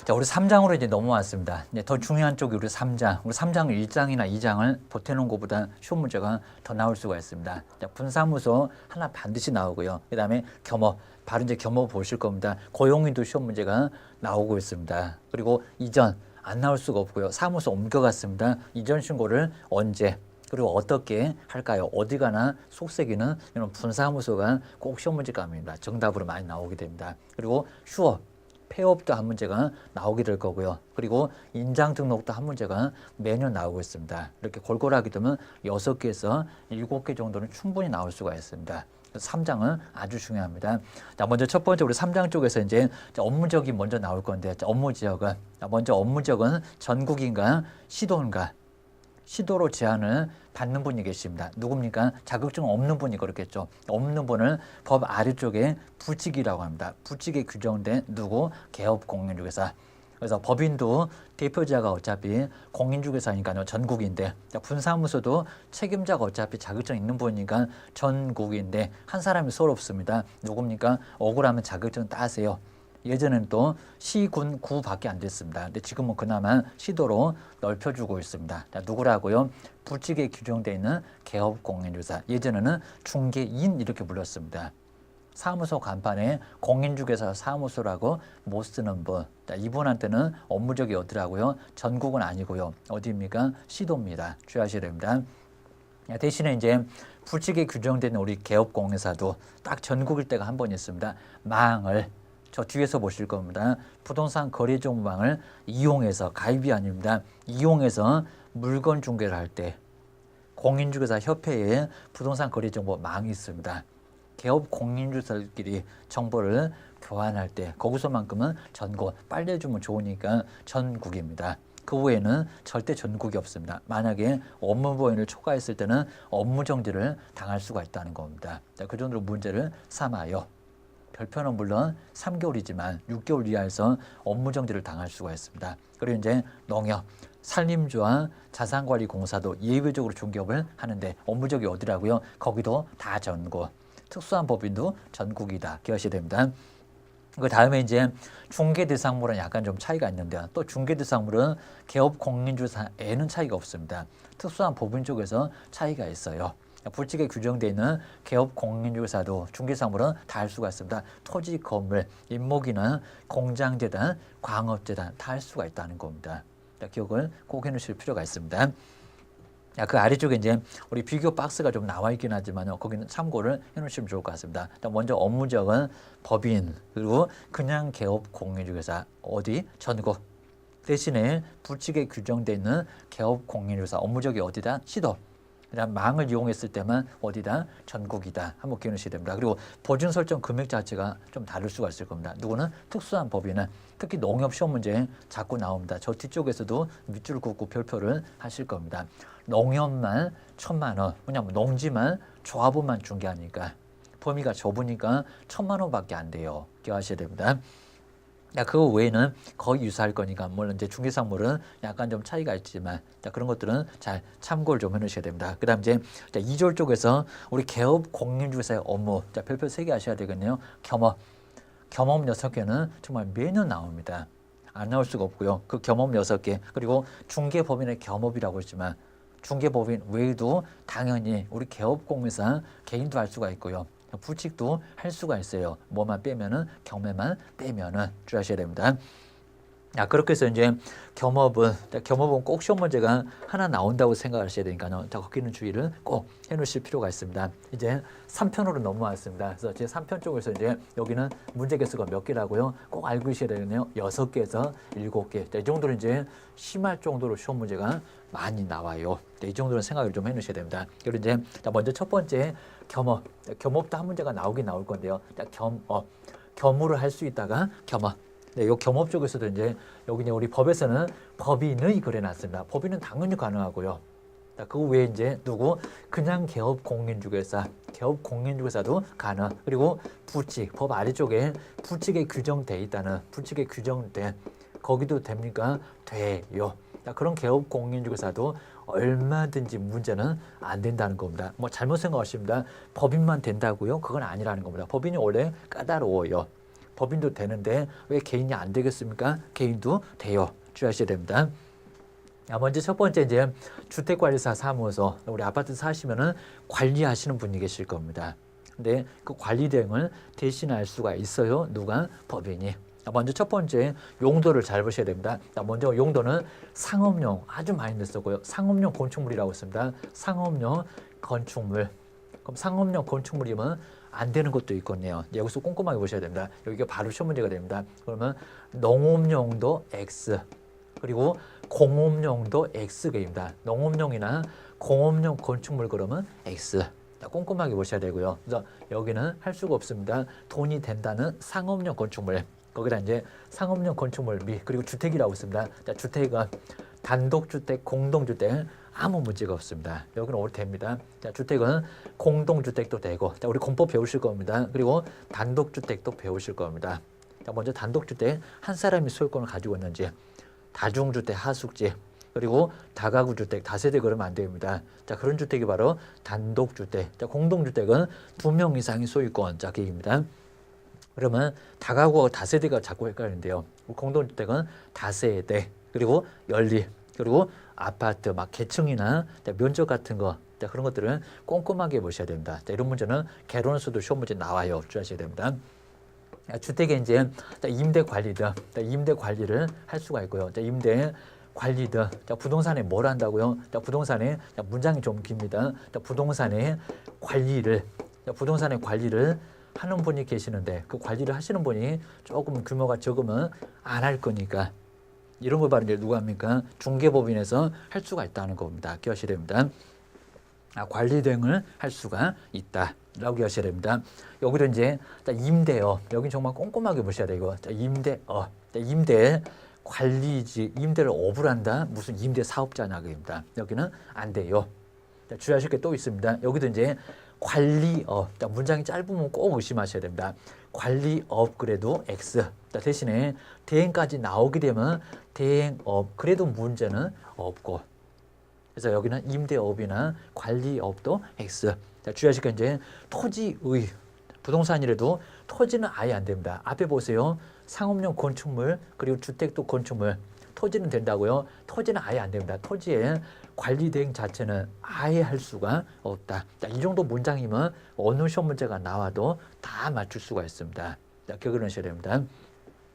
자, 우리 3장으로 이제 넘어왔습니다. 이제 더 중요한 쪽이 우리 3장. 우리 3장 1장이나 2장을 보태놓은 것보다 쉬운 문제가 더 나올 수가 있습니다. 자, 분사무소 하나 반드시 나오고요. 그 다음에 겸업. 바로 이제 겸업 보실 겁니다. 고용인도 쉬운 문제가 나오고 있습니다. 그리고 이전 안 나올 수가 없고요. 사무소 옮겨갔습니다. 이전 신고를 언제 그리고 어떻게 할까요? 어디 가나 속세기는 이런 분사무소가 꼭 시험 문제감입니다. 정답으로 많이 나오게 됩니다. 그리고 휴업, 폐업도 한 문제가 나오게 될 거고요. 그리고 인장 등록도 한 문제가 매년 나오고 있습니다. 이렇게 골고루하게 되면 6개에서 7개 정도는 충분히 나올 수가 있습니다. 3장은 아주 중요합니다. 자, 먼저 첫 번째 우리 3장 쪽에서 이제 업무적이 먼저 나올 건데, 업무 지역은 먼저 업무 지역은 전국인가 시도인가? 시도로 제한을 받는 분이 계십니다. 누굽니까? 자격증 없는 분이 그렇겠죠. 없는 분을 법 아래쪽에 부칙이라고 합니다. 부칙에 규정된 누구? 개업공인중개사. 그래서 법인도 대표자가 어차피 공인중개사니까요. 전국인데, 분사무소도 책임자가 어차피 자격증 있는 분이니까 전국인데 한 사람이 서럽습니다. 누굽니까? 억울하면 자격증 따세요. 예전에는 또 시, 군, 구밖에 안 됐습니다. 근데 지금은 그나마 시도로 넓혀주고 있습니다. 자, 누구라고요? 부칙에 규정되어 있는 개업공인중개사. 예전에는 중개인 이렇게 불렀습니다. 사무소 간판에 공인중개사 사무소라고 못 쓰는 분. 자, 이분한테는 업무적이 어디라고요? 전국은 아니고요. 어디입니까? 시도입니다. 주의하셔야 됩니다. 대신에 이제 부칙에 규정되는 우리 개업공인사도 딱 전국일 때가 한 번 있습니다. 망을 저 뒤에서 보실 겁니다. 부동산 거래정보망을 이용해서, 가입이 아닙니다. 이용해서 물건 중개를 할 때 공인중개사 협회에 부동산 거래정보망이 있습니다. 개업 공인중개사들끼리 정보를 교환할 때 거기서만큼은 전국, 빨리 해주면 좋으니까 전국입니다. 그 후에는 절대 전국이 없습니다. 만약에 업무보행을 초과했을 때는 업무정지를 당할 수가 있다는 겁니다. 자, 그 정도로 문제를 삼아요. 별표는 물론 3개월이지만 6개월 이하에서 업무정지를 당할 수가 있습니다. 그리고 이제 농협, 산림조합, 자산관리공사도 예외적으로 중개업을 하는데 업무적이 어디라고요? 거기도 다 전국. 특수한 법인도 전국이다. 기억하셔야 됩니다. 그 다음에 이제 중개대상물은 약간 좀 차이가 있는데 또 중개대상물은 개업공인중개사에는 차이가 없습니다. 특수한 법인 쪽에서 차이가 있어요. 불칙에 규정되어 있는 개업공인중개사도 중개사물은 다 할 수가 있습니다. 토지, 건물, 임목이나 공장재단, 광업재단 다 할 수가 있다는 겁니다. 기억을 꼭 해놓으실 필요가 있습니다. 그 아래쪽에 이제 우리 비교 박스가 좀 나와 있긴 하지만 거기는 참고를 해놓으시면 좋을 것 같습니다. 먼저 업무적은 법인 그리고 그냥 개업 공인중개사 어디? 전국. 대신에 불칙에 규정되어 있는 개업 공인중개사 업무적이 어디다? 시도. 그다음 망을 이용했을 때만 어디다? 전국이다. 한번 기억하셔야 됩니다. 그리고 보증 설정 금액 자체가 좀 다를 수가 있을 겁니다. 누구는 특수한 법인은 특히 농협 시험 문제 자꾸 나옵니다. 저 뒤쪽에서도 밑줄 긋고 별표를 하실 겁니다. 농협만 1,000만 원. 왜냐하면 농지만 조합원만 중개하니까 범위가 좁으니까 1,000만 원밖에 안 돼요. 기억하셔야 됩니다. 그거 외에는 거의 유사할 거니까 물론 이제 중개사물은 약간 좀 차이가 있지만 그런 것들은 잘 참고를 좀 해놓으셔야 됩니다. 그다음 이제 2절 쪽에서 우리 개업 공인중개사의 업무 별표 3개 하셔야 되겠네요. 겸업 6개는 정말 매년 나옵니다. 안 나올 수가 없고요. 그 겸업 6개 그리고 중개법인의 겸업이라고 했지만 중개법인 외에도 당연히 우리 개업공인사 개인도 할 수가 있고요. 불칙도 할 수가 있어요. 뭐만 빼면은 경매만 빼면은 주의하셔야 됩니다. 그렇게 해서 이제 겸업은 꼭 시험 문제가 하나 나온다고 생각하셔야 되니까요. 거기는 주의를 꼭 해놓으실 필요가 있습니다. 이제 3편으로 넘어왔습니다. 그래서 제 3편 쪽에서 이제 여기는 문제 개수가 몇 개라고요? 꼭 알고 계셔야 되겠네요. 6개에서 7개. 이 정도는 이제 심할 정도로 시험 문제가 많이 나와요. 이 정도는 생각을 좀 해놓으셔야 됩니다. 그리고 이제 먼저 첫 번째 겸업. 겸업도 한 문제가 나오긴 나올 건데요. 겸업을 할 수 있다가 겸업. 네, 요 겸업 쪽에서도 이제 여기 우리 법에서는 법인의 그래놨습니다. 법인은 당연히 가능하고요. 그 외에 이제 누구? 그냥 개업 공인중개사, 개업 공인중개사도 가능. 그리고 부칙, 법 아래쪽에 부칙에 규정돼 있다는 부칙에 규정된 거기도 됩니까? 돼요. 그런 개업 공인중개사도 얼마든지 문제는 안 된다는 겁니다. 뭐 잘못 생각하십니다. 법인만 된다고요? 그건 아니라는 겁니다. 법인이 원래 까다로워요. 법인도 되는데 왜 개인이 안 되겠습니까? 개인도 돼요. 주의하셔야 됩니다. 먼저 첫 번째 이제 주택관리사 사무소, 우리 아파트 사시면은 관리하시는 분이 계실 겁니다. 근데 그 관리 대행을 대신할 수가 있어요. 누가? 법인이. 먼저 첫 번째 용도를 잘 보셔야 됩니다. 먼저 용도는 상업용 아주 많이 썼고요. 상업용 건축물이라고 했습니다. 상업용 건축물. 그럼 상업용 건축물이면 안 되는 것도 있거든요. 여기서 꼼꼼하게 보셔야 됩니다. 여기가 바로 시험 문제가 됩니다. 그러면 농업용도 X 그리고 공업용도 X입니다. 농업용이나 공업용 건축물 그러면 X. 꼼꼼하게 보셔야 되고요. 그래서 여기는 할 수가 없습니다. 돈이 된다는 상업용 건축물. 거기다 이제 상업용 건축물 미 그리고 주택이라고 있습니다. 자, 주택은 단독주택, 공동주택 아무 문제가 없습니다. 여기는 올 됩니다. 자, 주택은 공동주택도 되고, 자, 우리 공법 배우실 겁니다. 그리고 단독주택도 배우실 겁니다. 자, 먼저 단독주택 한 사람이 소유권을 가지고 있는지, 다중주택, 하숙지, 그리고 다가구주택, 다세대 그러면 안 됩니다. 자, 그런 주택이 바로 단독주택. 자, 공동주택은 2명 이상의 소유권. 자, 계획입니다. 그러면 다가구와 다세대가 자꾸 헷갈리는데요. 공동주택은 다세대, 그리고 연립, 그리고 아파트, 막 계층이나 면적 같은 거, 자, 그런 것들은 꼼꼼하게 보셔야 됩니다. 자, 이런 문제는 개론에서도 시험 문제 나와요. 주의하셔야 됩니다. 주택에 이제 임대 관리들, 임대 관리를 할 수가 있고요. 자, 임대 관리들, 자, 부동산에 뭘 한다고요? 자, 부동산에, 자, 문장이 좀 깁니다. 자, 부동산의 관리를, 자, 부동산의 관리를 하는 분이 계시는데 그 관리를 하시는 분이 조금 규모가 적으면 안 할 거니까 이런 걸 바로 이제 누가 합니까? 중개법인에서 할 수가 있다는 겁니다. 기억하셔야 됩니다. 관리 등을 할 수가 있다라고 기억하셔야 됩니다. 여기도 이제 임대업, 여긴 정말 꼼꼼하게 보셔야 되고, 임대업, 임대 관리지, 임대를 업을 한다, 무슨 임대 사업자냐 그입니다. 여기는 안 돼요. 주의하실 게 또 있습니다. 여기도 이제 관리업, 문장이 짧으면 꼭 의심하셔야 됩니다. 관리업 그래도 X. 대신에 대행까지 나오게 되면 대행업 그래도 문제는 없고. 그래서 여기는 임대업이나 관리업도 X. 주의하실 게 이제 토지의 부동산이라도 토지는 아예 안 됩니다. 앞에 보세요. 상업용 건축물 그리고 주택도 건축물. 토지는 된다고요? 토지는 아예 안 됩니다. 토지의 관리 대행 자체는 아예 할 수가 없다. 자, 이 정도 문장이면 어느 시험 문제가 나와도 다 맞출 수가 있습니다. 자, 기억을 하셔야 됩니다.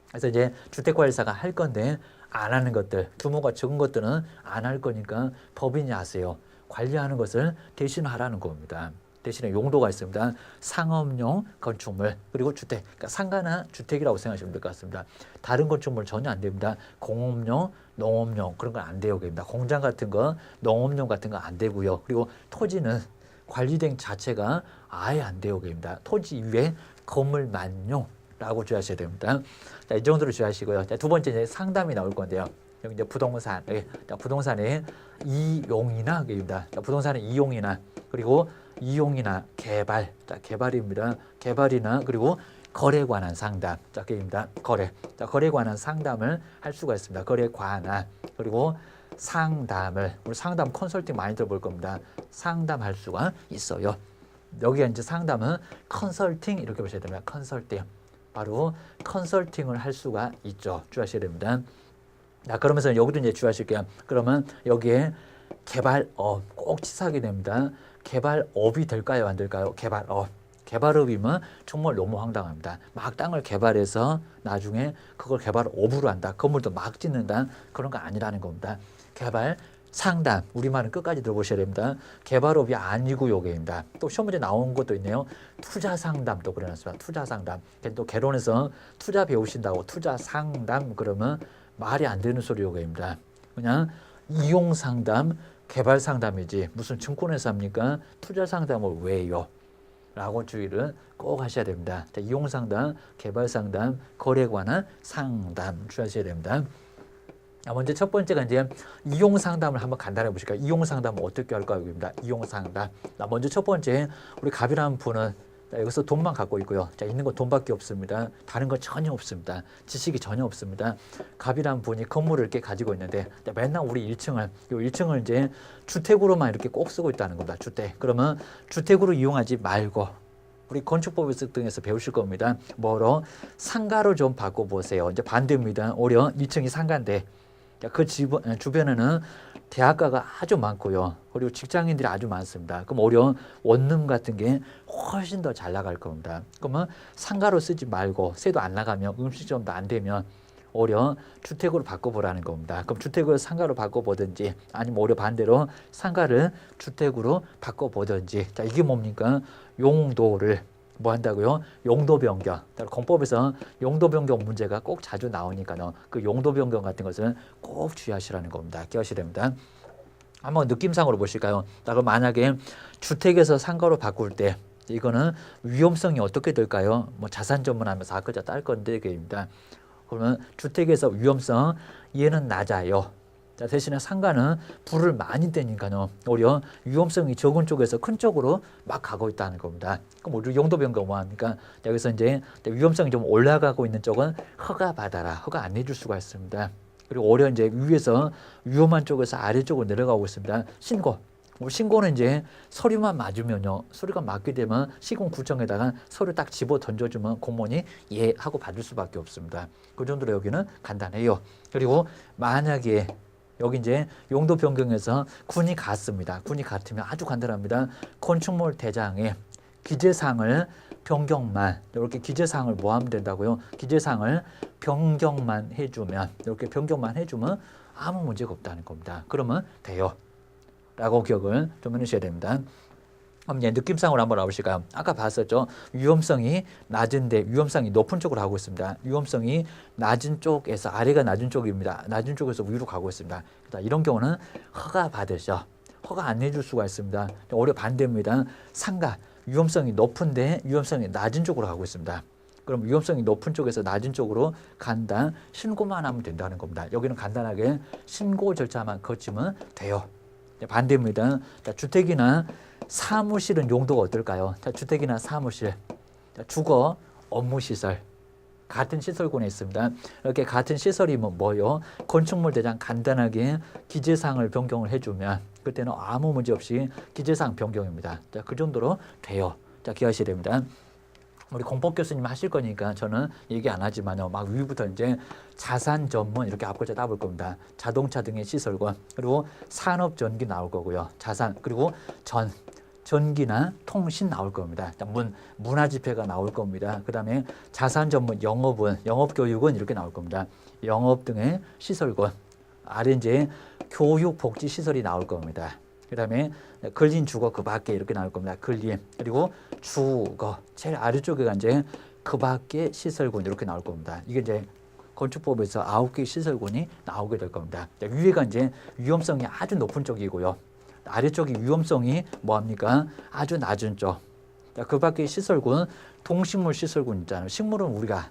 그래서 이제 주택관리사가 할 건데 안 하는 것들, 규모가 적은 것들은 안 할 거니까 법인이 하세요. 관리하는 것을 대신 하라는 겁니다. 대신에 용도가 있습니다. 상업용 건축물 그리고 주택, 그러니까 상가나 주택이라고 생각하시면 될 것 같습니다. 다른 건축물 전혀 안 됩니다. 공업용, 농업용 그런 건 안 돼요. 됩니다. 공장 같은 거, 농업용 같은 거 안 되고요. 그리고 토지는 관리된 자체가 아예 안 돼요. 됩니다. 토지 위에 건물만용라고 주의하셔야 됩니다. 자, 이 정도로 주의하시고요. 자, 두 번째 이제 상담이 나올 건데요. 여기 이제 부동산, 부동산의 이용이나 입니다. 부동산의 이용이나 그리고 이용이나 개발, 자, 개발입니다. 개발이나 그리고 거래에 관한 상담, 자, 게임입니다. 거래, 자, 거래에 관한 상담을 할 수가 있습니다. 거래에 관한 그리고 상담을 우리 상담 컨설팅 많이 들어볼 겁니다. 상담할 수가 있어요. 여기가 이제 상담은 컨설팅 이렇게 보셔야 됩니다. 컨설팅, 바로 컨설팅을 할 수가 있죠. 주의하셔야 됩니다. 자, 그러면서 여기도 이제 주의하실게요. 그러면 여기에 개발업 꼭 치사하게 됩니다. 개발업이 될까요? 안 될까요? 개발업. 개발업이면 정말 너무 황당합니다. 막 땅을 개발해서 나중에 그걸 개발업으로 한다. 건물도 막 짓는다. 그런 거 아니라는 겁니다. 개발 상담. 우리말은 끝까지 들어보셔야 됩니다. 개발업이 아니고 요게입니다. 또 시험 문제 나온 것도 있네요. 투자 상담도 그래놨습니다. 투자 상담. 또 개론에서 투자 배우신다고 투자 상담 그러면 말이 안 되는 소리 요게입니다. 그냥 이용 상담, 개발 상담이지 무슨 증권회사 합니까? 투자 상담을 왜 해요? 라고 주의를 꼭 하셔야 됩니다. 자, 이용 상담, 개발 상담, 거래에 관한 상담 주의하셔야 됩니다. 먼저 첫 번째가 이제 이용 상담을 한번 간단히 보실까요? 이용 상담은 어떻게 할까요? 입니다. 이용 상담. 먼저 첫 번째 우리 갑이라는 분은 여기서 돈만 갖고 있고요. 자, 있는 건 돈밖에 없습니다. 다른 건 전혀 없습니다. 지식이 전혀 없습니다. 갑이라는 분이 건물을 이렇게 가지고 있는데 맨날 우리 1층을 이제 주택으로만 이렇게 꼭 쓰고 있다는 겁니다. 주택. 그러면 주택으로 이용하지 말고 우리 건축법 등에서 배우실 겁니다. 뭐로? 상가로 좀 바꿔보세요. 이제 반대입니다. 오히려 2층이 상가인데 그 주변에는 대학가가 아주 많고요. 그리고 직장인들이 아주 많습니다. 그럼 오히려 원룸 같은 게 훨씬 더 잘 나갈 겁니다. 그러면 상가로 쓰지 말고 세도 안 나가면 음식점도 안 되면 오히려 주택으로 바꿔보라는 겁니다. 그럼 주택을 상가로 바꿔보든지 아니면 오히려 반대로 상가를 주택으로 바꿔보든지. 자, 이게 뭡니까? 용도를 뭐 한다고요? 용도 변경. 공법에서 용도 변경 문제가 꼭 자주 나오니까요. 그 용도 변경 같은 것을 꼭 주의하시라는 겁니다. 기억하셔야 됩니다. 한번 느낌상으로 보실까요? 그럼 만약에 주택에서 상가로 바꿀 때 이거는 위험성이 어떻게 될까요? 뭐 자산 전문하면서 아까 딸 건데 이게입니다. 그러면 주택에서 위험성 얘는 낮아요. 자, 대신에 상가는 불을 많이 떼니까요. 오히려 위험성이 적은 쪽에서 큰 쪽으로 막 가고 있다는 겁니다. 그럼 우리 용도 변경 뭐 합니까? 여기서 이제 위험성이 좀 올라가고 있는 쪽은 허가 받아라. 허가 안 해줄 수가 있습니다. 그리고 오히려 이제 위에서 위험한 쪽에서 아래쪽으로 내려가고 있습니다. 신고. 신고는 이제 서류만 맞으면요. 서류가 맞게 되면 시공구청에다가 서류 딱 집어 던져주면 공무원이 예 하고 받을 수밖에 없습니다. 그 정도로 여기는 간단해요. 그리고 만약에 여기 이제 용도 변경에서 군이 갔습니다. 군이 같으면 아주 간단합니다. 건축물 대장에 기재사항을 변경만 이렇게 기재사항을 뭐 하면 된다고요? 기재사항을 변경만 해주면 이렇게 변경만 해주면 아무 문제가 없다는 겁니다. 그러면 돼요. 라고 기억을 좀 해주셔야 됩니다. 그럼 이제 느낌상으로 한번 알아보실까요? 아까 봤었죠. 위험성이 낮은데 위험성이 높은 쪽으로 가고 있습니다. 위험성이 낮은 쪽에서 아래가 낮은 쪽입니다. 낮은 쪽에서 위로 가고 있습니다. 이런 경우는 허가 받으셔. 허가 안 해줄 수가 있습니다. 오히려 반대입니다. 상가 위험성이 높은데 위험성이 낮은 쪽으로 가고 있습니다. 그럼 위험성이 높은 쪽에서 낮은 쪽으로 간다. 신고만 하면 된다는 겁니다. 여기는 간단하게 신고 절차만 거치면 돼요. 반대입니다. 자, 주택이나 사무실은 용도가 어떨까요? 자, 주택이나 사무실, 자, 주거, 업무시설 같은 시설군에 있습니다. 이렇게 같은 시설이면 뭐요? 건축물 대장 간단하게 기재사항을 변경을 해주면 그때는 아무 문제 없이 기재사항 변경입니다. 자, 그 정도로 돼요. 자, 기억하셔야 됩니다. 우리 공법 교수님 하실 거니까 저는 얘기 안 하지만요. 막 위부터 이제 자산 전문 이렇게 앞글자 따볼 겁니다. 자동차 등의 시설과 그리고 산업 전기 나올 거고요. 자산 그리고 전기나 통신 나올 겁니다. 문화 집회가 나올 겁니다. 그다음에 자산 전문 영업 교육은 이렇게 나올 겁니다. 영업 등의 시설과 아래 이제 교육 복지 시설이 나올 겁니다. 그다음에 근린 주거 그 밖에 이렇게 나올 겁니다. 근린 그리고 주거 제일 아래쪽에가 이제 그 밖에 시설군 이렇게 나올 겁니다. 이게 이제 건축법에서 9개 시설군이 나오게 될 겁니다. 위에가 이제 위험성이 아주 높은 쪽이고요. 아래쪽이 위험성이 뭐합니까? 아주 낮은 쪽. 그 밖에 시설군, 동식물 시설군 있잖아요. 식물은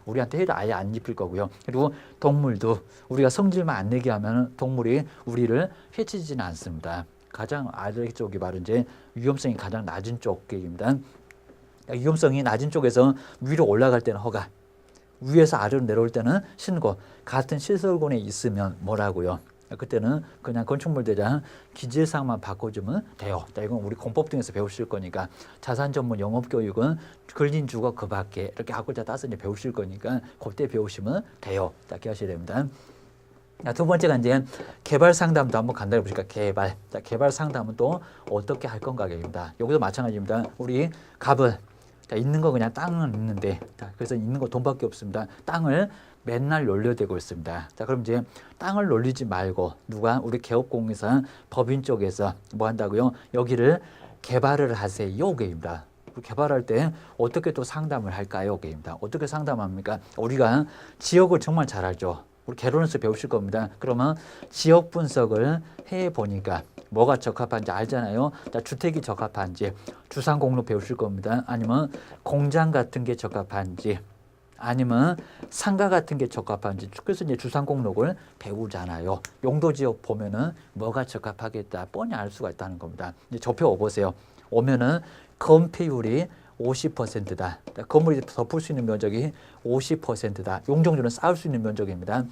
우리한테 해를 아예 안 입힐 거고요. 그리고 동물도 우리가 성질만 안 내게 하면 동물이 우리를 해치지는 않습니다. 가장 아래쪽이 바로 이제 위험성이 가장 낮은 쪽입니다. 위험성이 낮은 쪽에서 위로 올라갈 때는 허가, 위에서 아래로 내려올 때는 신고. 같은 시설군에 있으면 뭐라고요? 그때는 그냥 건축물 대장 기재사항만 바꿔주면 돼요. 자, 이건 우리 공법 등에서 배우실 거니까 자산 전문 영업 교육은 근린 주거 그 밖에 이렇게 학글자 따서 이제 배우실 거니까 그때 배우시면 돼요. 자, 기억하셔야 됩니다. 자, 두 번째가 이제 개발 상담도 한번 간단히 보실까? 개발. 자, 개발 상담은 또 어떻게 할 건가입니다. 여기도 마찬가지입니다. 우리 갑은 자, 있는 거 그냥 땅은 있는데 자, 그래서 있는 거 돈밖에 없습니다. 땅을 맨날 놀려대고 있습니다. 자, 그럼 이제 땅을 놀리지 말고 누가 우리 개업공사 법인 쪽에서 뭐 한다고요? 여기를 개발을 하세요. 게입니다. 개발할 때 어떻게 또 상담을 할까요? 게입니다. 어떻게 상담합니까? 우리가 지역을 정말 잘 알죠. 우리 개론에서 배우실 겁니다. 그러면 지역 분석을 해 보니까 뭐가 적합한지 알잖아요. 자, 주택이 적합한지 주상공로 배우실 겁니다. 아니면 공장 같은 게 적합한지 아니면 상가 같은 게 적합한지 그래서 이제 주상공록을 배우잖아요. 용도지역 보면은 뭐가 적합하겠다 뻔히 알 수가 있다는 겁니다. 이제 접해 보세요. 오면은 건폐율이 50%다. 건물이 덮을 수 있는 면적이 50%다. 용적률은 쌓을 수 있는 면적입니다.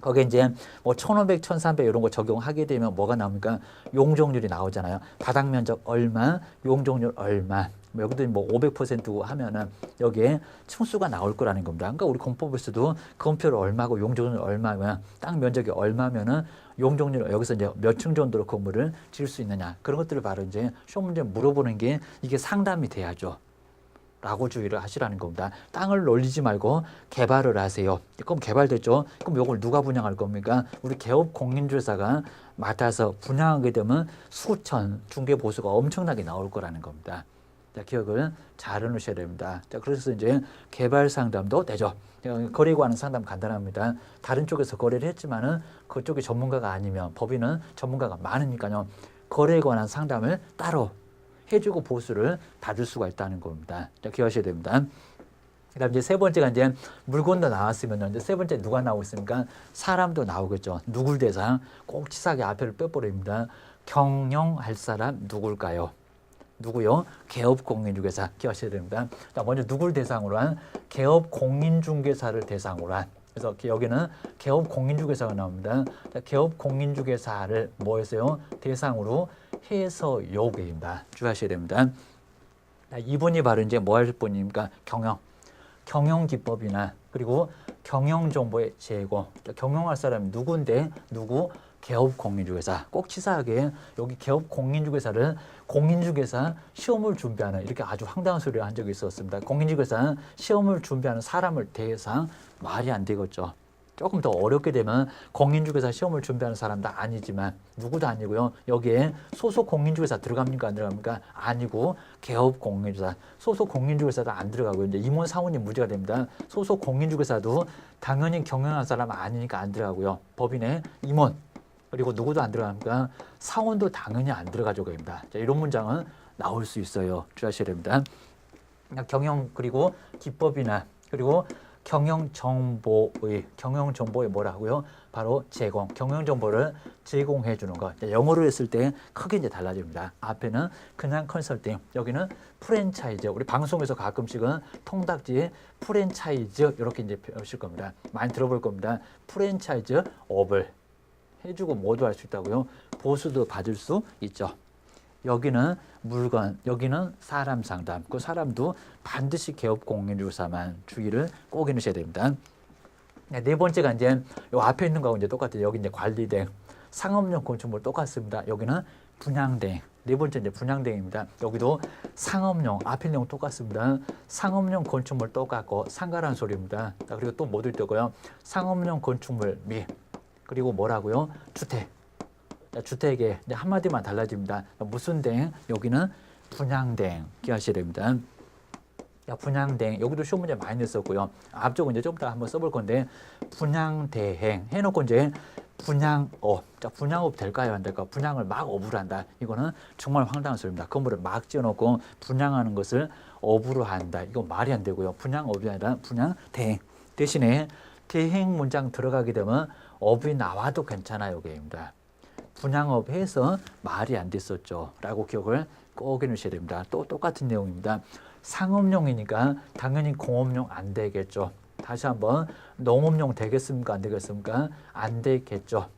거기에 이제 뭐 1500, 1300 이런 거 적용하게 되면 뭐가 나옵니까? 용적률이 나오잖아요. 바닥 면적 얼마, 용적률 얼마. 뭐 여기도 뭐 500%고 하면은 여기에 층수가 나올 거라는 겁니다. 그러니까 우리 공법에서도 건표를 얼마고 용적률 얼마면 땅 면적이 얼마면은 용적률 여기서 이제 몇 층 정도로 건물을 지을 수 있느냐 그런 것들을 바로 이제 시험 문제 물어보는 게 이게 상담이 돼야죠. 라고 주의를 하시라는 겁니다. 땅을 놀리지 말고 개발을 하세요. 그럼 개발됐죠? 그럼 이걸 누가 분양할 겁니까? 우리 개업 공인중개사가 맡아서 분양하게 되면 수천 중개 보수가 엄청나게 나올 거라는 겁니다. 자, 기억을 잘 해놓으셔야 됩니다. 자, 그래서 이제 개발 상담도 되죠. 거래관은 상담 간단합니다. 다른 쪽에서 거래를 했지만은 그쪽이 전문가가 아니면 법인은 전문가가 많으니까요. 거래에 관한 상담을 따로 해주고 보수를 받을 수가 있다는 겁니다. 자, 기억하셔야 됩니다. 그다음 이제 세 번째가 이제 물건도 나왔으면 이제 세 번째 누가 나오고 있습니까? 사람도 나오겠죠. 누굴 대상? 꼭 치사하게 앞에를 빼버립니다. 경영할 사람 누굴까요? 누구요? 개업공인중개사 기억하셔야 됩니다. 자, 먼저 누굴 대상으로 한 개업공인중개사를 대상으로 한 그래서 여기는 개업공인중개사가 나옵니다. 자, 개업공인중개사를 뭐 했어요? 대상으로 해서 요구입니다. 주의하셔야 됩니다. 자, 이분이 바로 이제 뭐 할 분입니까? 경영기법이나 그리고 경영정보의 제공. 경영할 사람이 누군데 누구? 개업공인중개사. 꼭 치사하게 여기 개업공인중개사를 공인중개사 시험을 준비하는 이렇게 아주 황당한 소리를 한 적이 있었습니다. 공인중개사 시험을 준비하는 사람을 대상 말이 안 되겠죠. 조금 더 어렵게 되면 공인중개사 시험을 준비하는 사람도 아니지만 누구도 아니고요. 여기에 소속 공인중개사 들어갑니까 안 들어갑니까? 아니고 개업 공인중개사 소속 공인중개사도 안 들어가고요. 이제 임원 사원님 문제가 됩니다. 소속 공인중개사도 당연히 경영하는 사람 아니니까 안 들어가고요. 법인의 임원 그리고 누구도 안 들어갑니까? 사원도 당연히 안 들어가죠. 겁니다. 자, 이런 문장은 나올 수 있어요. 주의하셔야 됩니다. 경영 그리고 기법이나 그리고 경영정보의 뭐라고요? 바로 제공, 경영정보를 제공해 주는 것. 영어로 했을 때 크게 이제 달라집니다. 앞에는 그냥 컨설팅, 여기는 프랜차이즈. 우리 방송에서 가끔씩은 통닭지에 프랜차이즈 이렇게 이제 표실 겁니다. 많이 들어볼 겁니다. 프랜차이즈 업을 해주고 모두 할 수 있다고요. 보수도 받을 수 있죠. 여기는 물건, 여기는 사람 상담. 그 사람도 반드시 개업공인중개사만 주의를 꼭 해주셔야 됩니다. 네 번째가 이제 요 앞에 있는 거하고 이제 똑같아요. 여기 이제 관리대행, 상업용 건축물 똑같습니다. 여기는 분양대행. 네 번째 이제 분양대행입니다. 여기도 상업용, 앞에 내용 똑같습니다. 상업용 건축물 똑같고 상가라는 소리입니다. 자, 그리고 또 뭐들 뜨고요. 상업용 건축물 미 그리고 뭐라고요? 주택. 주택에 한마디만 달라집니다. 무슨 대행? 여기는 분양대행 기하셔야 됩니다. 분양대행 여기도 시험 문제 많이 냈었고요. 앞쪽은 이제 좀 이따 한번 써볼 건데 분양대행 해놓고 이제 분양업. 자, 분양업 될까요? 안 될까요? 분양을 막 업으로 한다. 이거는 정말 황당한 소리입니다. 건물을 막 지어놓고 분양하는 것을 업으로 한다. 이거 말이 안 되고요. 분양업이 아니라 분양대행. 대신에 대행 문장 들어가게 되면 업이 나와도 괜찮아요. 여기입니다. 분양업 해서 말이 안 됐었죠. 라고 기억을 꼭 해놓으셔야 됩니다. 또 똑같은 내용입니다. 상업용이니까 당연히 공업용 안 되겠죠. 다시 한번 농업용 되겠습니까? 안 되겠습니까? 안 되겠죠.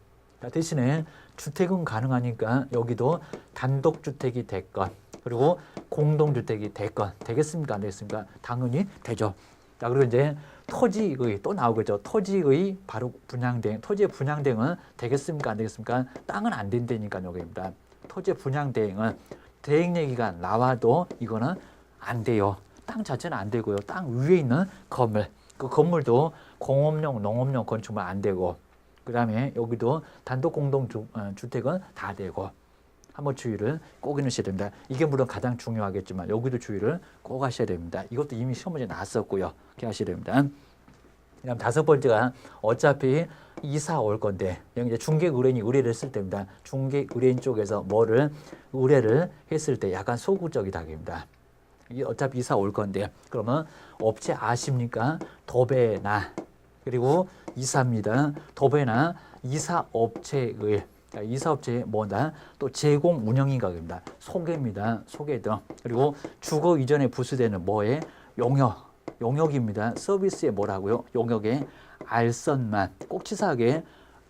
대신에 주택은 가능하니까 여기도 단독주택이 됐건 그리고 공동주택이 됐건 되겠습니까? 안 되겠습니까? 당연히 되죠. 자, 그리고 이제 토지의 또 나오겠죠. 토지의 바로 분양대행. 토지의 분양대행은 되겠습니까? 안 되겠습니까? 땅은 안 된다니까 여기입니다. 토지의 분양대행은 대행 얘기가 나와도 이거는 안 돼요. 땅 자체는 안 되고요. 땅 위에 있는 건물. 그 건물도 공업용, 농업용 건축물 안 되고 그 다음에 여기도 단독 공동 주택은 다 되고 한번 주의를 꼭 해주셔야 됩니다. 이게 물론 가장 중요하겠지만 여기도 주의를 꼭 하셔야 됩니다. 이것도 이미 시험 문제 나왔었고요. 이렇게 하셔야 됩니다. 그다음 다섯 번째가 어차피 이사 올 건데 여기 이제 중개 의뢰인이 의뢰를 했을 때입니다. 중개 의뢰인 쪽에서 뭐를 의뢰를 했을 때 약간 소극적이다입니다. 이게 어차피 이사 올 건데 그러면 업체 아십니까? 도배나 그리고 이사입니다. 도배나 이사 업체의 이사업체의 뭐다? 또 제공 운영인가입니다. 소개입니다. 소개 등 그리고 주거 이전에 부수되는 뭐에 용역입니다. 서비스의 뭐라고요? 용역의 알선만 꼭 치사하게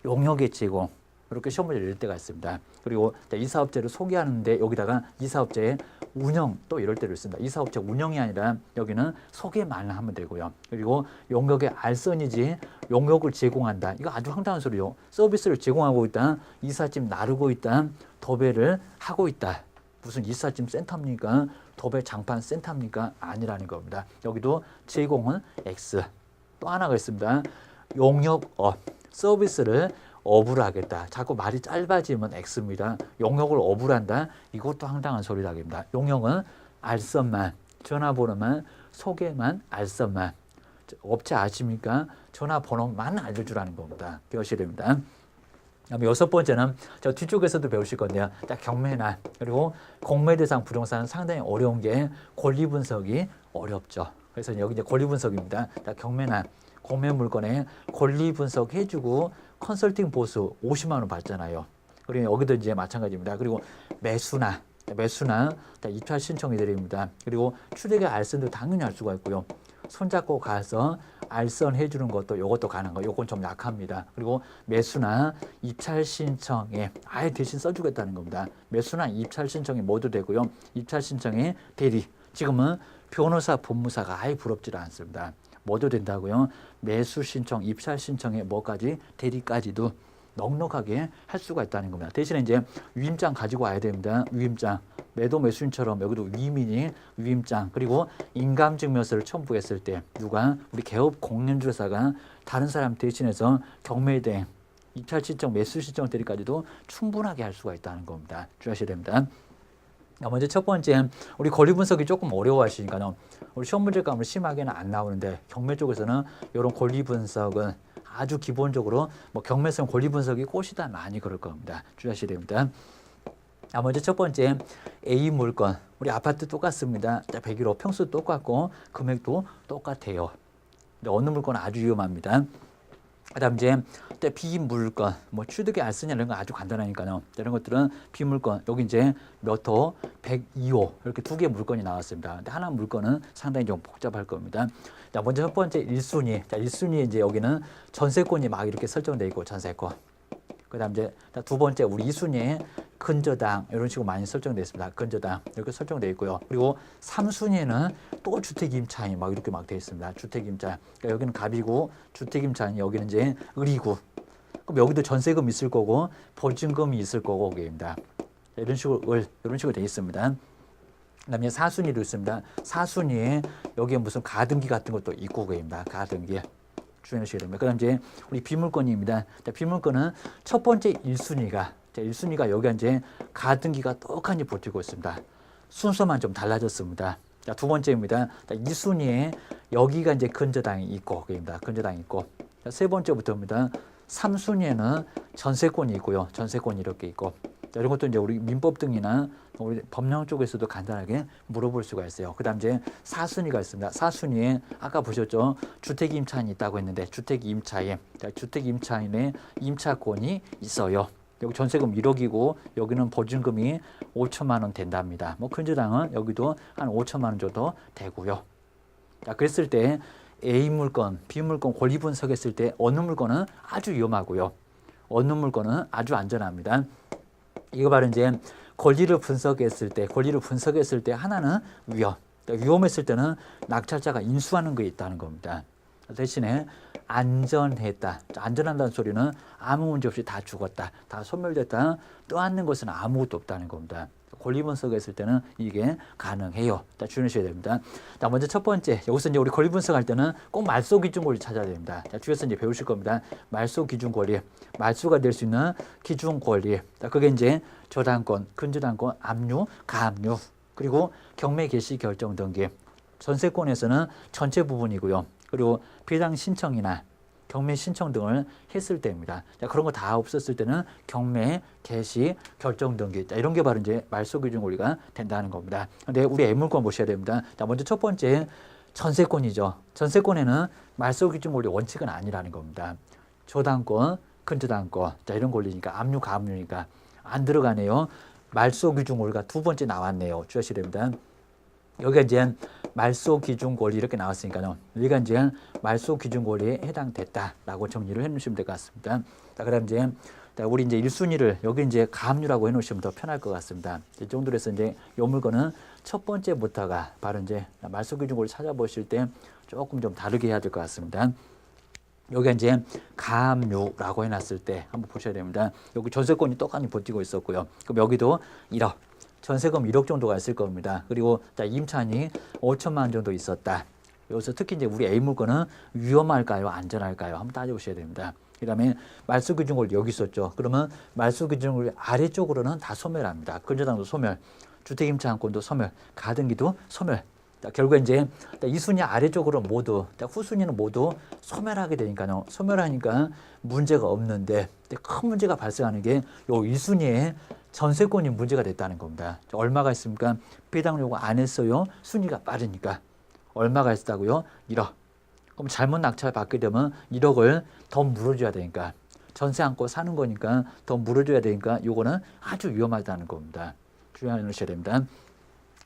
용역의 제공 이렇게 시험 문제를 낼 때가 있습니다. 그리고 이 사업체를 소개하는데 여기다가 이 사업체의 운영 또 이럴 때도 있습니다. 이 사업체 운영이 아니라 여기는 소개만 하면 되고요. 그리고 용역의 알선이지 용역을 제공한다. 이거 아주 황당한 소리요. 서비스를 제공하고 있다. 이삿짐 나르고 있다. 도배를 하고 있다. 무슨 이삿짐 센터입니까? 도배 장판 센터입니까? 아니라는 겁니다. 여기도 제공은 X. 또 하나가 있습니다. 용역업, 서비스를 업으로 하겠다. 자꾸 말이 짧아지면 X입니다. 용역을 업으로 한다. 이것도 황당한 소리라기입니다. 용역은 알선만, 전화번호만, 소개만, 알선만. 업체 아십니까? 전화번호만 알려주라는 겁니다. 기억하셔야 됩니다. 여섯 번째는 저 뒤쪽에서도 배우실 건데요. 경매난 그리고 공매대상 부동산은 상당히 어려운 게 권리 분석이 어렵죠. 그래서 여기 이제 권리 분석입니다. 경매난 공매 물건에 권리 분석 해주고 컨설팅 보수 50만 원 받잖아요. 그리고 여기도 이제 마찬가지입니다. 그리고 매수나 입찰 신청이 드립니다. 그리고 추대계 알선도 당연히 할 수가 있고요. 손잡고 가서 알선 해주는 것도 이것도 가는 거. 요건 좀 약합니다. 그리고 매수나 입찰 신청에 아예 대신 써주겠다는 겁니다. 매수나 입찰 신청이 모두 되고요. 입찰 신청에 대리. 지금은 변호사, 법무사가 아예 부럽지 않습니다. 모두 된다고요. 매수 신청, 입찰 신청에 뭐까지 대리까지도 넉넉하게 할 수가 있다는 겁니다. 대신에 이제 위임장 가지고 와야 됩니다. 위임장. 매도 매수인처럼 여기도 위임이니 위임장. 그리고 인감증명서를 첨부했을 때 누가 우리 개업 공인중개사가 다른 사람 대신해서 경매대행, 입찰 신청, 매수 신청 대리까지도 충분하게 할 수가 있다는 겁니다. 주의하셔야 됩니다. 먼저 첫 번째, 우리 권리 분석이 조금 어려워하시니까요. 우리 시험 문제감을 심하게는 안 나오는데 경매 쪽에서는 이런 권리 분석은 아주 기본적으로 뭐 경매성 권리 분석이 꽃이다 많이 그럴 겁니다. 주의하셔야 됩니다. 먼저 첫 번째 A 물건 우리 아파트 똑같습니다. 101호 평수 똑같고 금액도 똑같아요. 근데 어느 물건은 아주 위험합니다. 그다음 이제 B 물건 뭐 취득의 알선이 이런 거 아주 간단하니까요. 이런 것들은 B 물건 여기 이제 몇 호 102호 이렇게 두 개 물건이 나왔습니다. 근데 하나 물건은 상당히 좀 복잡할 겁니다. 자, 먼저 첫 번째 1순위. 자, 1순위 이제 여기는 전세권이 막 이렇게 설정돼 있고 전세권. 그다음 이제 두 번째 우리 2순위에 근저당 이런 식으로 많이 설정되어 있습니다. 근저당 이렇게 설정되어 있고요. 그리고 3순위에는 또 주택임차인 막 이렇게 막 되어 있습니다. 주택임차. 그러니까 여기는 갑이고 주택임차인 여기는 이제 을이고. 그럼 여기도 전세금 있을 거고 보증금이 있을 거고 그게입니다. 이런 식으로 이런 식으로 되어 있습니다. 그다음에 4순위도 있습니다. 4순위에 여기에 무슨 가등기 같은 것도 있고 그게입니다. 가등기. 주의하셔야 됩니다. 그다음 이제 우리 비물건입니다. 비물건은 첫 번째 1순위가 1순위가 여기 이제 가등기가 똑같이 버티고 있습니다. 순서만 좀 달라졌습니다. 자, 두 번째입니다. 2순위에 여기가 이제 근저당이 있고 그입니다. 근저당이 있고. 자, 세 번째부터입니다. 3순위에는 전세권이 있고요. 전세권이 이렇게 있고. 자, 이런 것도 이제 우리 민법 등이나 우리 법령 쪽에서도 간단하게 물어볼 수가 있어요. 그다음 이제 4순위가 있습니다. 4순위에 아까 보셨죠? 주택임차인이 있다고 했는데 주택임차인, 주택임차인의 임차권이 있어요. 여기 전세금 1억이고 여기는 보증금이 5천만 원 된답니다. 뭐 근저당은 여기도 한 5천만 원 정도 되고요. 자, 그랬을 때 A 물건, B 물건 권리 분석했을 때 어느 물건은 아주 위험하고요. 어느 물건은 아주 안전합니다. 이거 바로 이제 권리를 분석했을 때 하나는 위험했을 때는 낙찰자가 인수하는 게 있다는 겁니다. 대신에 안전했다. 안전한다는 소리는 아무 문제 없이 다 죽었다. 다 소멸됐다. 떠안는 것은 아무것도 없다는 겁니다. 권리 분석했을 때는 이게 가능해요. 자, 주의하셔야 됩니다. 자, 먼저 첫 번째. 여기서 이제 우리 권리 분석할 때는 꼭 말소 기준 권리 찾아야 됩니다. 자, 뒤에서 이제 배우실 겁니다. 말소 기준 권리. 말소가 될 수 있는 기준 권리. 자, 그게 이제 저당권, 근저당권, 압류, 가압류. 그리고 경매 개시 결정 등기. 전세권에서는 전체 부분이고요. 그리고 배당 신청이나 경매 신청 등을 했을 때입니다. 자, 그런 거 다 없었을 때는 경매, 개시, 결정 등기. 자, 이런 게 바로 이제 말소 기준 권리가 된다는 겁니다. 근데 우리 애물권 보셔야 됩니다. 자, 먼저 첫 번째 전세권이죠. 전세권에는 말소 기준 권리 원칙은 아니라는 겁니다. 저당권, 근저당권. 자, 이런 권리니까 압류, 가압류니까 안 들어가네요. 말소 기준 권리가 두 번째 나왔네요. 주의하셔야 됩니다. 여기가 이제 말소 기준 권리 이렇게 나왔으니까요. 여기가 이제 말소 기준 권리에 해당됐다라고 정리를 해주시면 될 것 같습니다. 자, 그다음 이제 우리 이제 1순위를 여기 이제 가압류라고 해놓으시면 더 편할 것 같습니다. 이 정도로 해서 이제 요 물건은 첫 번째부터가 바로 이제 말소기준고를 찾아보실 때 조금 좀 다르게 해야 될 것 같습니다. 여기 이제 가압류라고 해놨을 때 한번 보셔야 됩니다. 여기 전세권이 똑같이 버티고 있었고요. 그럼 여기도 1억, 전세금 1억 정도가 있을 겁니다. 그리고 임차인이 5천만 원 정도 있었다. 여기서 특히 이제 우리 A 물건은 위험할까요, 안전할까요? 한번 따져보셔야 됩니다. 그다음에 말소기준고를 여기 있었죠. 그러면 말소기준고 아래쪽으로는 다 소멸합니다. 근저당도 소멸, 주택임차인권도 소멸, 가등기도 소멸. 결국에 이제 이 순위 아래쪽으로 모두, 후순위는 모두 소멸하게 되니까요. 소멸하니까 문제가 없는데 큰 문제가 발생하는 게 요 1순위에 전세권이 문제가 됐다는 겁니다. 얼마가 있습니까? 배당 요구 안 했어요. 순위가 빠르니까. 얼마가 있다고요? 1억. 그럼 잘못 낙찰 받게 되면 1억을 더 물어줘야 되니까. 전세 안고 사는 거니까 더 물어줘야 되니까 요거는 아주 위험하다는 겁니다. 주의하셔야 됩니다.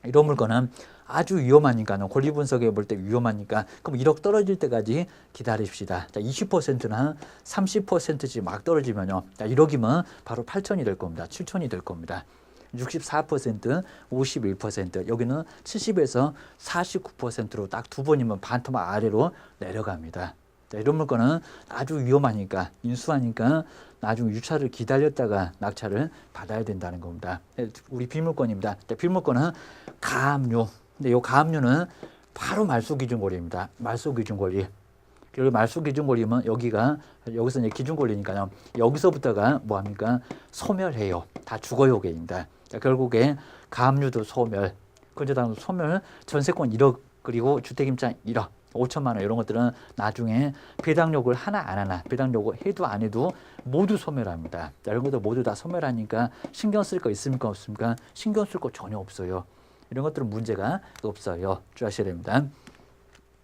이런 물건은 아주 위험하니까요. 권리 분석해 볼 때 위험하니까 그럼 1억 떨어질 때까지 기다리십시다. 자, 20%나 30%씩 막 떨어지면요. 자, 1억이면 바로 8천이 될 겁니다. 7천이 될 겁니다. 64%, 51%, 여기는 70에서 49%로 딱 두 번이면 반토막 아래로 내려갑니다. 자, 이런 물건은 아주 위험하니까, 인수하니까 나중에 유찰을 기다렸다가 낙찰을 받아야 된다는 겁니다. 우리 빌물권입니다. 자, 빌물권은 가압류. 근데 이 가압류는 바로 말소기준권리입니다. 말소기준권리. 그리고 말소기준권리면 여기서 이제 기준권리니까요. 여기서부터가 뭐합니까? 소멸해요. 다 주거요계입니다. 자, 결국에 가압류도 소멸, 근저당도 소멸, 전세권 1억, 그리고 주택임차 1억. 5천만 원 이런 것들은 나중에 배당 요구를 하나 안 하나, 배당 요구 해도 안 해도 모두 소멸합니다. 자, 이런 것들 모두 다 소멸하니까 신경 쓸 거 있습니까, 없습니까? 신경 쓸 거 전혀 없어요. 이런 것들은 문제가 없어요. 주의하셔야 됩니다.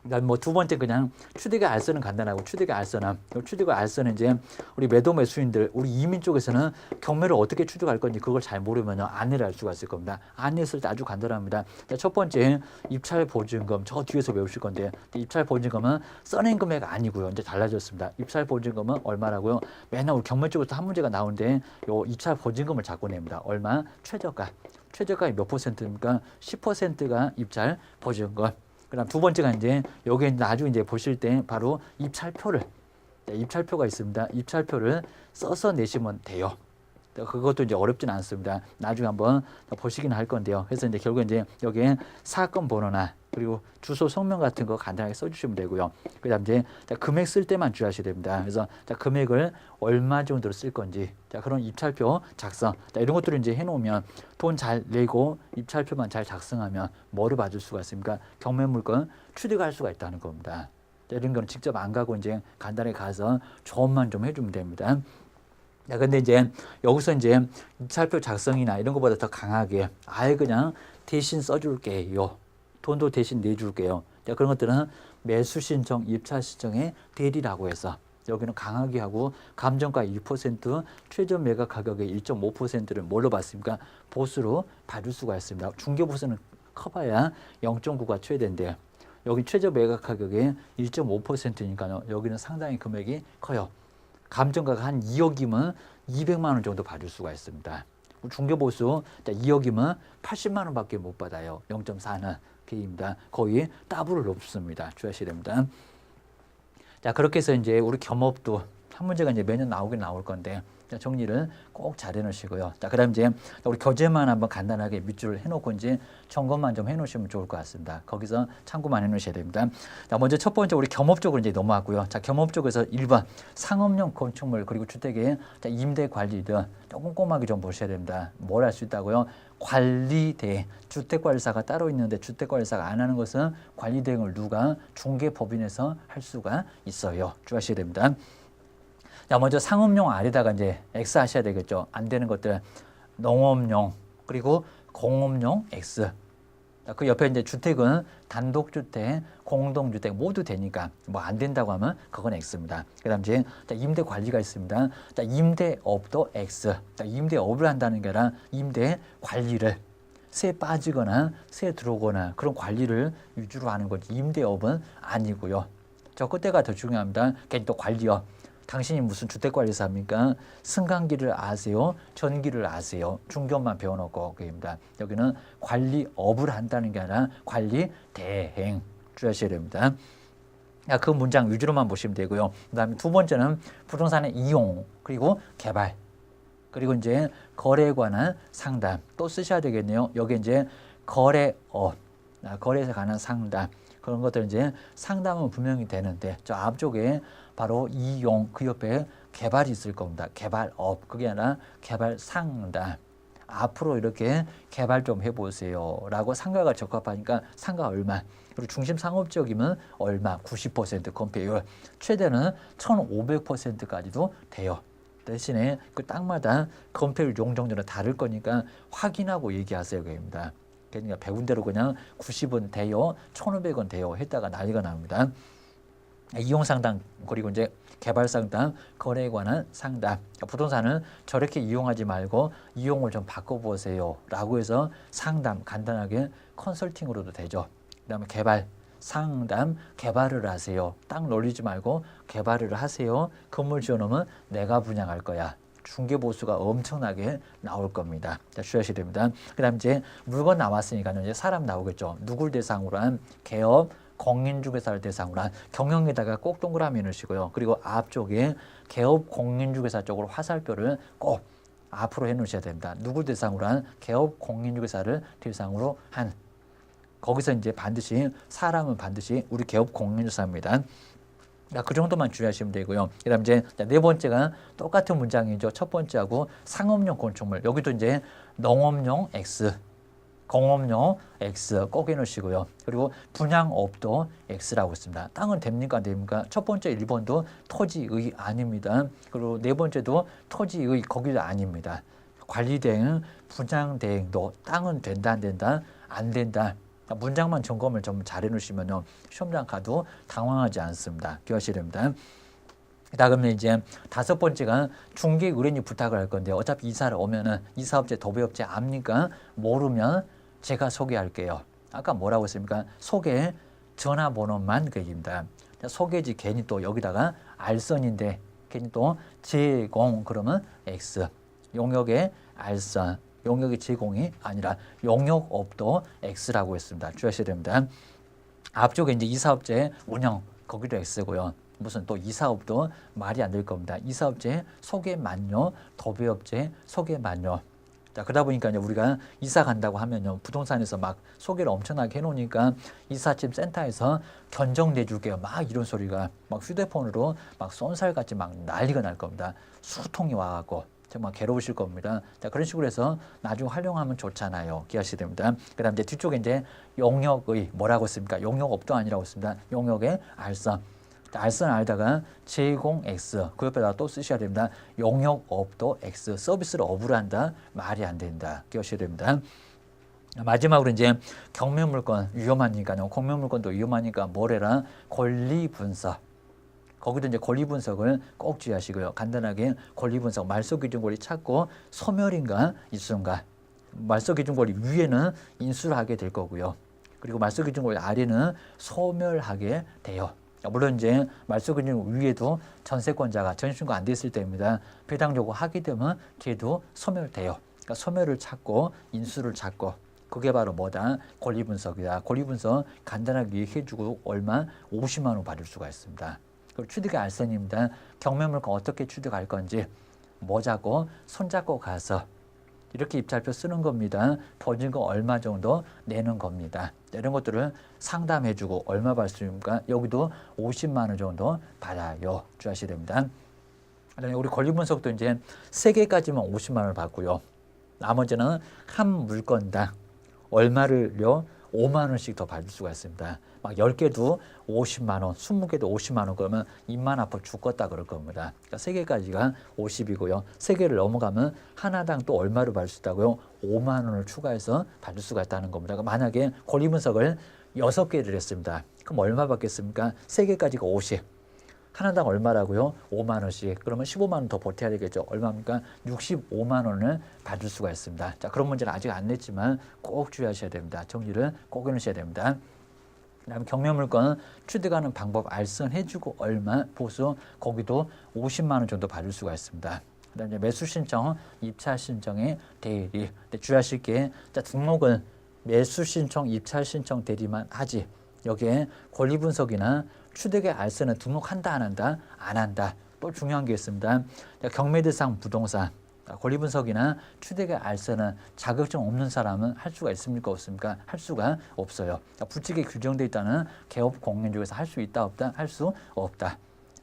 그다음에 뭐 두 번째 그냥 추대가 알선은 간단하고 추대가 알선은 추대가 알선은 이제 우리 매도 매수인들 우리 이민 쪽에서는 경매를 어떻게 추적할 건지 그걸 잘 모르면 안내를 할 수가 있을 겁니다. 안내했을 때 아주 간단합니다. 첫 번째 입찰 보증금 저 뒤에서 외우실 건데 입찰 보증금은 써낸 금액 아니고요. 이제 달라졌습니다. 입찰 보증금은 얼마라고요? 맨날 우리 경매 쪽에서 한 문제가 나오는데 요 입찰 보증금을 잡고 냅니다. 얼마? 최저가. 최저가의 몇 퍼센트입니까? 10%가 입찰 보증금. 그다음 두 번째가 이제 여기 나중에 이제 보실 때 바로 입찰표를 입찰표가 있습니다. 입찰표를 써서 내시면 돼요. 그것도 이제 어렵진 않습니다. 나중에 한번 보시긴 할 건데요. 그래서 이제 결국 이제 여기에 사건 번호나 그리고 주소 성명 같은 거 간단하게 써주시면 되고요. 그다음 이제 금액 쓸 때만 주의하셔야 됩니다. 그래서 금액을 얼마 정도로 쓸 건지 그런 입찰표 작성 이런 것들을 이제 해놓으면 돈 잘 내고 입찰표만 잘 작성하면 뭐를 받을 수가 있습니까? 경매 물건 취득할 수가 있다는 겁니다. 이런 거는 직접 안 가고 이제 간단하게 가서 조언만 좀 해주면 됩니다. 자, 근데 이제 여기서 이제 입찰표 작성이나 이런 것보다 더 강하게 아예 그냥 대신 써줄게요. 돈도 대신 내줄게요. 자, 그런 것들은 매수 신청, 입찰 신청의 대리라고 해서 여기는 강하게 하고 감정가 2%, 최저 매각 가격의 1.5%를 뭘로 받습니까? 보수로 받을 수가 있습니다. 중개 보수는 커봐야 0.9가 최대인데 여기 최저 매각 가격의 1.5%니까요. 여기는 상당히 금액이 커요. 감정가가 한 2억이면 200만 원 정도 받을 수가 있습니다. 중개보수 2억이면 80만 원밖에 못 받아요. 0.4는 K입니다. 거의 더블을 높습니다. 주의하셔야 됩니다. 자, 그렇게 해서 이제 우리 겸업도 한 문제가 이제 매년 나오긴 나올 건데 정리를 꼭 잘 해놓으시고요. 자, 그다음 이제 우리 교재만 한번 간단하게 밑줄을 해놓고 이제 점검만 좀 해놓으시면 좋을 것 같습니다. 거기서 참고만 해놓으셔야 됩니다. 자, 먼저 첫 번째 우리 겸업 쪽으로 이제 넘어왔고요. 자, 겸업 쪽에서 1번 상업용 건축물 그리고 주택의 임대 관리 등 꼼꼼하게 좀 보셔야 됩니다. 뭘 할 수 있다고요? 관리대 주택관리사가 따로 있는데 주택관리사가 안 하는 것은 관리 대행을 누가 중개법인에서 할 수가 있어요. 주의하셔야 됩니다. 자, 먼저 상업용 아래다가 이제 X 하셔야 되겠죠. 안 되는 것들 농업용 그리고 공업용 X. 자, 그 옆에 이제 주택은 단독주택, 공동주택 모두 되니까 뭐 안 된다고 하면 그건 X입니다. 그다음 이제 임대 관리가 있습니다. 자, 임대업도 X. 자, 임대업을 한다는 게 아니라 임대 관리를 새 빠지거나 새 들어오거나 그런 관리를 위주로 하는 거지 임대업은 아니고요. 저 끝에가 더 중요합니다. 괜히 또 관리업. 당신이 무슨 주택관리사입니까? 승강기를 아세요? 전기를 아세요? 중견만 배워놓고 그입니다. 여기는 관리업을 한다는 게 아니라 관리 대행 주의하셔야 됩니다. 그 문장 위주로만 보시면 되고요. 그다음에 두 번째는 부동산의 이용 그리고 개발 그리고 이제 거래에 관한 상담 또 쓰셔야 되겠네요. 여기 이제 거래업, 거래에 관한 상담 그런 것들 이제 상담은 분명히 되는데 저 앞쪽에 바로 이용 그 옆에 개발이 있을 겁니다. 개발업 그게 아니라 개발 상담. 앞으로 이렇게 개발 좀 해보세요 라고 상가가 적합하니까 상가 얼마 그리고 중심 상업지역이면 얼마 90% 건폐율 최대는 1500%까지도 돼요. 대신에 그 땅마다 건폐율 용적률은 다를 거니까 확인하고 얘기하세요 그입니다. 그러니까 100군데로 그냥 90은 돼요 1500은 돼요 했다가 난리가 납니다. 이용 상담 그리고 이제 개발 상담, 거래에 관한 상담. 부동산을 저렇게 이용하지 말고 이용을 좀 바꿔보세요 라고 해서 상담 간단하게 컨설팅으로도 되죠. 그 다음에 개발, 상담, 개발을 하세요. 땅 놀리지 말고 개발을 하세요. 건물 지어놓으면 내가 분양할 거야. 중개보수가 엄청나게 나올 겁니다. 주의하셔야 됩니다. 그 다음 이제 물건 나왔으니까 이제 사람 나오겠죠. 누굴 대상으로 한 개업, 공인중개사를 대상으로 한 경영에다가 꼭 동그라미 넣으시고요. 그리고 앞쪽에 개업 공인중개사 쪽으로 화살표를 꼭 앞으로 해놓으셔야 됩니다. 누굴 대상으로 한 개업 공인중개사를 대상으로 한 거기서 이제 반드시 사람은 반드시 우리 개업 공인중개사입니다. 그 정도만 주의하시면 되고요. 그 다음 이제 네 번째가 똑같은 문장이죠. 첫 번째하고 상업용 건축물 여기도 이제 농업용 X 공업용 X 꼭 해놓으시고요. 그리고 분양업도 X라고 있습니다. 땅은 됩니까? 안 됩니까? 첫 번째 1번도 토지의 아닙니다. 그리고 네 번째도 토지의 거기도 아닙니다. 관리대행, 분양대행도 땅은 된다 안 된다? 안 된다. 문장만 점검을 좀 잘 해놓으시면 시험장 가도 당황하지 않습니다. 기억하셔야 됩니다. 그다음에 이제 다섯 번째가 중개 의뢰인이 부탁을 할 건데 어차피 이사를 오면은 이사업체 도배업체 압니까? 모르면 제가 소개할게요. 아까 뭐라고 했습니까? 소개 전화번호만 그 얘기입니다. 소개지 괜히 또 여기다가 알선인데 괜히 또 제공 그러면 X 용역의 알선 용역의 제공이 아니라 용역업도 X라고 했습니다. 주의하셔야 됩니다. 앞쪽에 이제 이사업체 운영 거기도 X고요. 무슨 또 이사업도 말이 안 될 겁니다. 이사업체 소개 만료, 도배업체 소개 만료. 자, 그러다 보니까 이제 우리가 이사 간다고 하면요. 부동산에서 막 소개를 엄청나게 해놓으니까 이삿짐 센터에서 견적 내줄게요. 막 이런 소리가 막 휴대폰으로 막 쏜살같이 막 난리가 날 겁니다. 수통이 와갖고 정말 괴로우실 겁니다. 자, 그런 식으로 해서 나중에 활용하면 좋잖아요. 기하셔야 됩니다. 그 다음 이제 뒤쪽에 이제 용역의 뭐라고 씁니까? 용역업도 아니라고 씁니다. 용역의 알선. 알선 알다가 제공 X 그 옆에다 또 쓰셔야 됩니다. 용역업도 X 서비스를 업으로 한다 말이 안 된다. 기억하셔야 됩니다. 마지막으로 이제 경매물건 위험하니까요. 공매물건도 위험하니까 뭐래라 권리 분석. 거기도 이제 권리 분석을 꼭 주의하시고요. 간단하게 권리 분석 말소 기준 권리 찾고 소멸인가 이수인가. 말소 기준 권리 위에는 인수를 하게 될 거고요. 그리고 말소 기준 권리 아래는 소멸하게 돼요. 물론 이제 말소 기준 위에도 전세권자가 전신가 안 됐을 때입니다. 배당 요구하게 되면 걔도 소멸돼요. 그러니까 소멸을 찾고 인수를 찾고 그게 바로 뭐다? 권리 분석이다. 권리 분석 간단하게 해주고 얼마? 50만 원 받을 수가 있습니다. 그리고 취득의 알선입니다. 경매물건 어떻게 취득할 건지 뭐 잡고 손잡고 가서 이렇게 입찰표 쓰는 겁니다. 보증금 얼마 정도 내는 겁니다. 이런 것들을 상담해주고 얼마 받습니까? 여기도 50만 원 정도 받아요. 주의하셔야 됩니다. 그다음에 우리 권리 분석도 이제 3개까지만 50만 원을 받고요. 나머지는 한 물건당 얼마를요? 5만 원씩 더 받을 수가 있습니다. 막 10개도 50만 원, 20개도 50만 원 그러면 입만 아파 죽겠다 그럴 겁니다. 그러니까 3개까지가 50이고요. 3개를 넘어가면 하나당 또 얼마를 받을 수 있다고요? 5만 원을 추가해서 받을 수가 있다는 겁니다. 그러니까 만약에 권리 분석을 6개를 했습니다. 그럼 얼마 받겠습니까? 3개까지가 50. 하나당 얼마라고요? 5만 원씩. 그러면 15만 원 더 보태야 되겠죠. 얼마입니까? 65만 원을 받을 수가 있습니다. 자, 그런 문제는 아직 안 냈지만 꼭 주의하셔야 됩니다. 정리를 꼭 해놓으셔야 됩니다. 그다음에 경매물건 취득하는 방법 알선해주고 얼마 보수 거기도 50만 원 정도 받을 수가 있습니다. 그다음에 매수 신청, 입찰 신청의 대리. 주의하실 게 등록은 매수 신청, 입찰 신청 대리만 하지. 여기에 권리 분석이나 취득의 알선은 등록한다 안 한다? 안 한다. 또 중요한 게 있습니다. 경매 대상 부동산 권리 분석이나 취득의 알선은 자격증 없는 사람은 할 수가 있습니까? 없습니까? 할 수가 없어요. 부칙에 규정되어 있다는 개업 공인 중에서 할 수 있다 없다? 할 수 없다.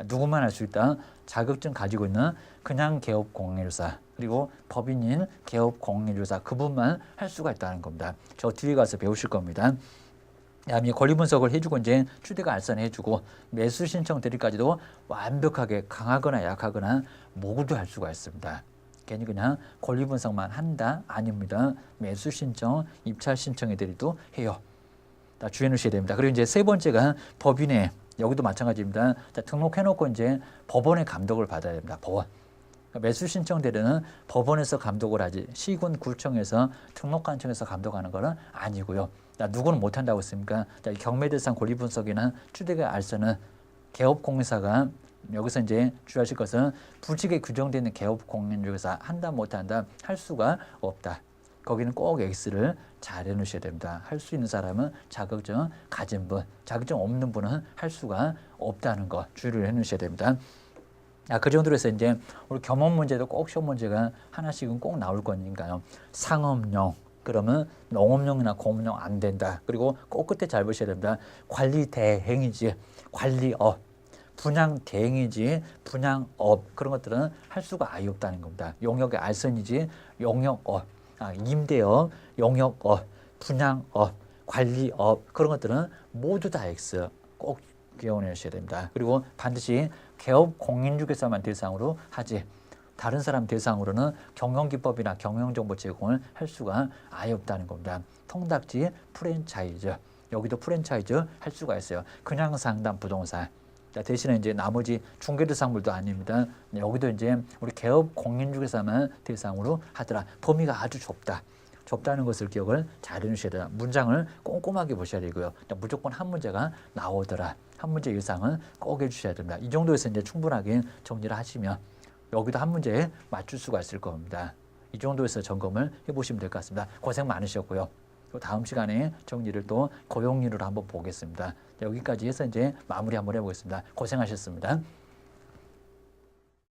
누구만 할 수 있다? 자격증 가지고 있는 그냥 개업 공인중개사 그리고 법인인 개업 공인중개사 그분만 할 수가 있다는 겁니다. 저 뒤에 가서 배우실 겁니다. 그다음에 권리 분석을 해주고 이제 취득 알선해주고 매수 신청 대리까지도 완벽하게 강하거나 약하거나 모두 할 수가 있습니다. 괜히 그냥 권리 분석만 한다? 아닙니다. 매수 신청, 입찰 신청의 대리도 해요. 다 주의해 놓으셔야 됩니다. 그리고 이제 세 번째가 법인의 여기도 마찬가지입니다. 자, 등록해놓고 이제 법원의 감독을 받아야 됩니다. 법원. 그러니까 매수 신청 대리는 법원에서 감독을 하지 시군 구청에서 등록관청에서 감독하는 것은 아니고요. 누구는 못한다고 했습니까? 경매 대상 권리 분석이나 취득의 알선은 개업공인사가 여기서 이제 주의하실 것은 부칙에 규정되어 있는 개업공인중개사 한다 못한다 할 수가 없다. 거기는 꼭 X를 잘 해놓으셔야 됩니다. 할 수 있는 사람은 자격증 가진 분, 자격증 없는 분은 할 수가 없다는 거 주의를 해놓으셔야 됩니다. 그 정도로 해서 이제 우리 겸업 문제도 꼭 시험 문제가 하나씩은 꼭 나올 거니까요. 상업용 그러면 농업용이나 공업용 안 된다. 그리고 꼭 끝에 잘 보셔야 됩니다. 관리 대행이지 관리업, 분양 대행이지 분양업 그런 것들은 할 수가 아예 없다는 겁니다. 용역의 알선이지 용역업, 임대업, 용역업, 분양업, 관리업 그런 것들은 모두 다 X 꼭 기억하셔야 됩니다. 그리고 반드시 개업 공인중개사만 대상으로 하지 다른 사람 대상으로는 경영기법이나 경영정보 제공을 할 수가 아예 없다는 겁니다. 통닥지 프랜차이즈 여기도 프랜차이즈 할 수가 있어요. 그냥 상담 부동산 대신에 이제 나머지 중개대상물도 아닙니다. 여기도 이제 우리 개업 공인중개사만 대상으로 하더라. 범위가 아주 좁다. 좁다는 것을 기억을 잘 해주셔야 돼요. 문장을 꼼꼼하게 보셔야 되고요. 무조건 한 문제가 나오더라. 한 문제 이상은 꼭 해주셔야 됩니다. 이 정도에서 이제 충분하게 정리를 하시면 여기도 한 문제에 맞출 수가 있을 겁니다. 이 정도에서 점검을 해보시면 될 것 같습니다. 고생 많으셨고요. 또 다음 시간에 정리를 또 고용률을 한번 보겠습니다. 여기까지 해서 이제 마무리 한번 해보겠습니다. 고생하셨습니다.